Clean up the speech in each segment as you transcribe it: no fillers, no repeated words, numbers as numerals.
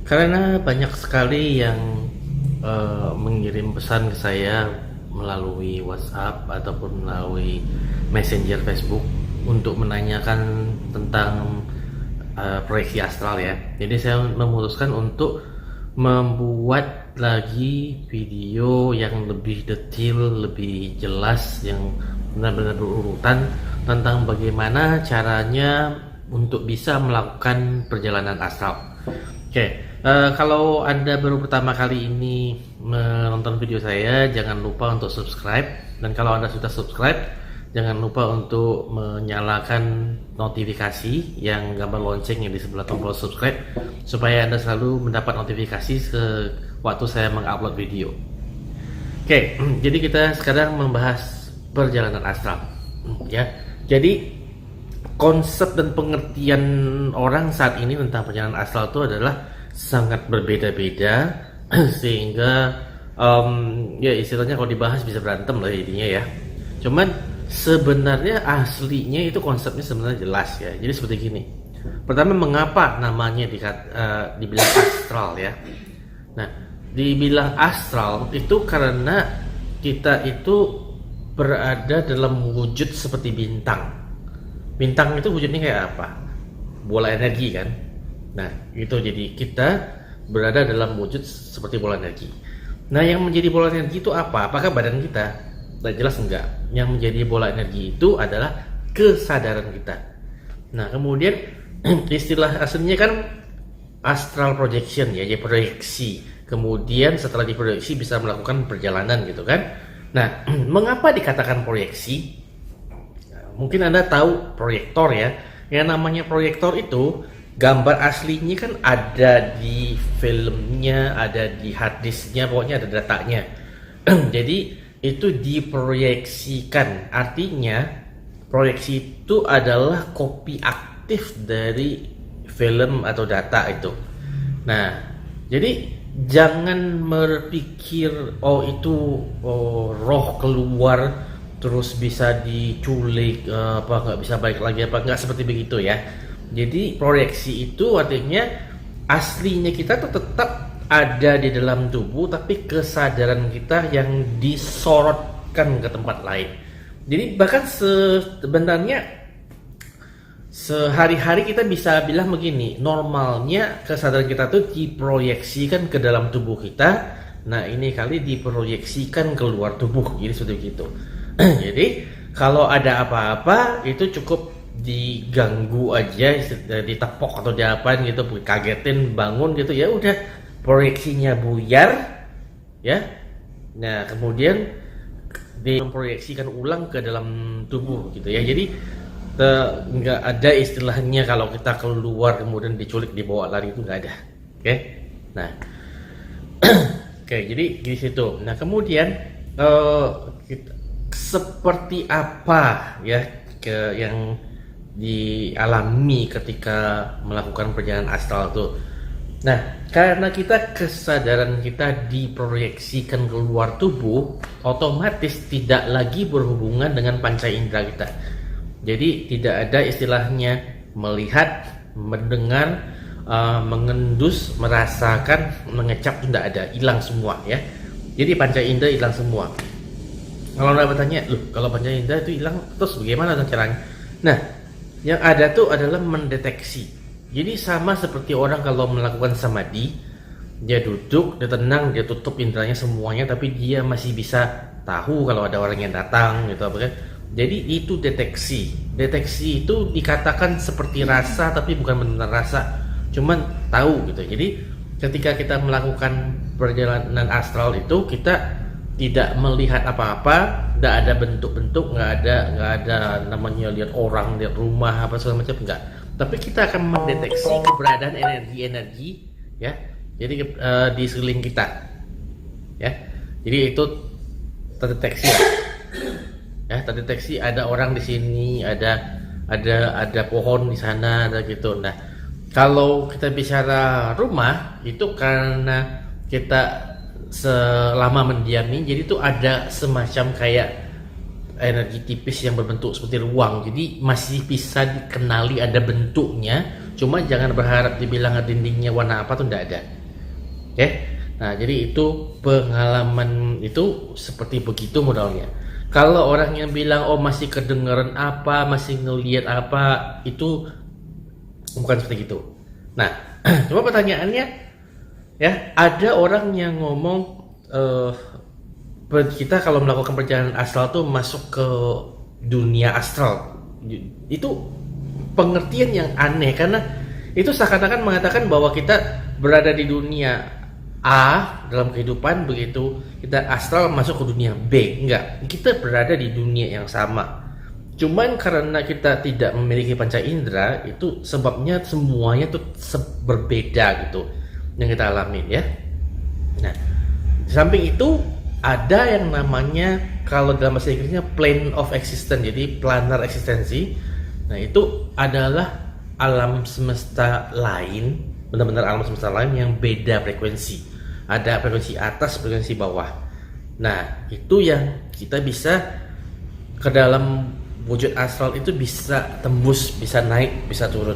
Karena banyak sekali yang mengirim pesan ke saya melalui WhatsApp ataupun melalui Messenger Facebook untuk menanyakan tentang proyeksi astral ya. Jadi saya memutuskan untuk membuat lagi video yang lebih detail, lebih jelas, yang benar-benar berurutan tentang bagaimana caranya untuk bisa melakukan perjalanan astral. Oke, kalau Anda baru pertama kali ini menonton video saya, jangan lupa untuk subscribe. Dan kalau Anda sudah subscribe, jangan lupa untuk menyalakan notifikasi yang gambar lonceng yang di sebelah tombol subscribe, supaya Anda selalu mendapat notifikasi waktu saya mengupload video. Oke, jadi kita sekarang membahas perjalanan astral. Ya, jadi konsep dan pengertian orang saat ini tentang perjalanan astral itu adalah sangat berbeda-beda sehingga ya istilahnya kalau dibahas bisa berantem lah intinya ya. Cuman sebenarnya aslinya itu konsepnya sebenarnya jelas ya. Jadi seperti gini. Pertama, mengapa namanya dibilang astral ya? Nah, dibilang astral itu karena kita itu berada dalam wujud seperti bintang. Bintang itu wujudnya kayak apa? Bola energi kan? Nah, itu jadi kita berada dalam wujud seperti bola energi. Nah, yang menjadi bola energi itu apa? Apakah badan kita? Nah, jelas enggak. Yang menjadi bola energi itu adalah kesadaran kita. Nah, kemudian istilah aslinya kan astral projection ya, jadi proyeksi. Kemudian setelah diproyeksi bisa melakukan perjalanan gitu kan. Nah, mengapa dikatakan proyeksi? Mungkin Anda tahu proyektor ya. Yang namanya proyektor itu gambar aslinya kan ada di filmnya, ada di hard disknya, pokoknya ada datanya. Jadi itu diproyeksikan. Artinya proyeksi itu adalah kopi aktif dari film atau data itu. Nah, jadi jangan berpikir itu roh keluar terus bisa diculik apa nggak bisa balik lagi apa nggak seperti begitu ya. Jadi proyeksi itu artinya aslinya kita tuh tetap ada di dalam tubuh, tapi kesadaran kita yang disorotkan ke tempat lain. Jadi bahkan sebenarnya sehari-hari kita bisa bilang begini, normalnya kesadaran kita tuh diproyeksikan ke dalam tubuh kita. Nah, ini kali diproyeksikan keluar tubuh, jadi seperti itu. Jadi kalau ada apa-apa itu cukup diganggu aja, ditepok atau diapain gitu, kagetin, bangun gitu ya udah proyeksinya buyar ya. Nah, kemudian diproyeksikan ulang ke dalam tubuh gitu ya. Jadi nggak ada istilahnya kalau kita keluar kemudian diculik dibawa lari, itu nggak ada. Oke. Nah, oke, jadi di situ. Nah, kemudian seperti apa ya yang dialami ketika melakukan perjalanan astral itu. Nah, karena kesadaran kita diproyeksikan keluar tubuh, otomatis tidak lagi berhubungan dengan panca indera kita. Jadi tidak ada istilahnya melihat, mendengar, mengendus, merasakan, mengecap, tidak ada, hilang semua ya. Jadi panca indera hilang semua. Kalau Anda bertanya, loh kalau panca indera itu hilang, terus bagaimana caranya? Nah, yang ada tuh adalah mendeteksi. Jadi sama seperti orang kalau melakukan samadhi, dia duduk, dia tenang, dia tutup inderanya semuanya, tapi dia masih bisa tahu kalau ada orang yang datang gitu apa kan. Jadi itu deteksi. Deteksi itu dikatakan seperti rasa, tapi bukan benar rasa, cuman tahu gitu. Jadi ketika kita melakukan perjalanan astral itu kita tidak melihat apa-apa, tidak ada bentuk-bentuk, nggak ada namanya lihat orang, lihat rumah apa segala macam, enggak. Tapi kita akan mendeteksi keberadaan energi-energi ya. Jadi di sekeliling kita ya. Jadi itu terdeteksi ya, terdeteksi ada orang di sini, ada pohon di sana, ada gitu. Nah, kalau kita bicara rumah itu karena kita selama mendiami, jadi itu ada semacam kayak energi tipis yang berbentuk seperti ruang, jadi masih bisa dikenali ada bentuknya, Cuma jangan berharap dibilang dindingnya warna apa tuh enggak ada. Oke. Nah, jadi itu pengalaman itu seperti begitu modalnya. Kalau orang yang bilang oh masih kedengeran apa, masih ngelihat apa, itu bukan seperti itu. Nah, coba pertanyaannya ya, ada orang yang ngomong kita kalau melakukan perjalanan astral tuh masuk ke dunia astral. Itu pengertian yang aneh karena itu seakan-akan mengatakan bahwa kita berada di dunia A dalam kehidupan, begitu kita astral masuk ke dunia B. Enggak, kita berada di dunia yang sama. Cuman karena kita tidak memiliki panca indera, itu sebabnya semuanya tuh berbeda gitu yang kita alami ya. Nah, di samping itu ada yang namanya kalau dalam bahasa Inggrisnya plane of existence, jadi planar eksistensi. Nah, itu adalah alam semesta lain, benar-benar alam semesta lain yang beda frekuensi. Ada frekuensi atas, frekuensi bawah. Nah, itu yang kita bisa ke dalam wujud astral itu bisa tembus, bisa naik, bisa turun.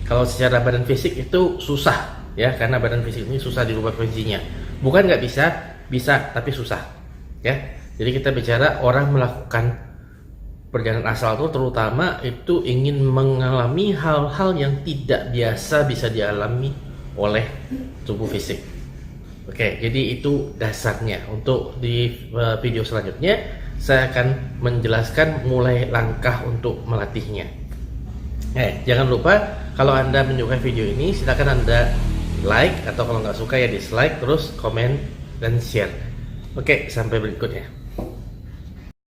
Kalau secara badan fisik itu susah ya, karena badan fisik ini susah dirubah frekuensinya. Bukan nggak bisa, bisa tapi susah ya. Jadi kita bicara orang melakukan perjalanan astral itu terutama itu ingin mengalami hal-hal yang tidak biasa bisa dialami oleh tubuh fisik. Oke, jadi itu dasarnya. Untuk di video selanjutnya saya akan menjelaskan mulai langkah untuk melatihnya. Jangan lupa kalau Anda menyukai video ini silakan Anda like, atau kalau nggak suka ya dislike, terus komen dan share. Oke, sampai berikutnya.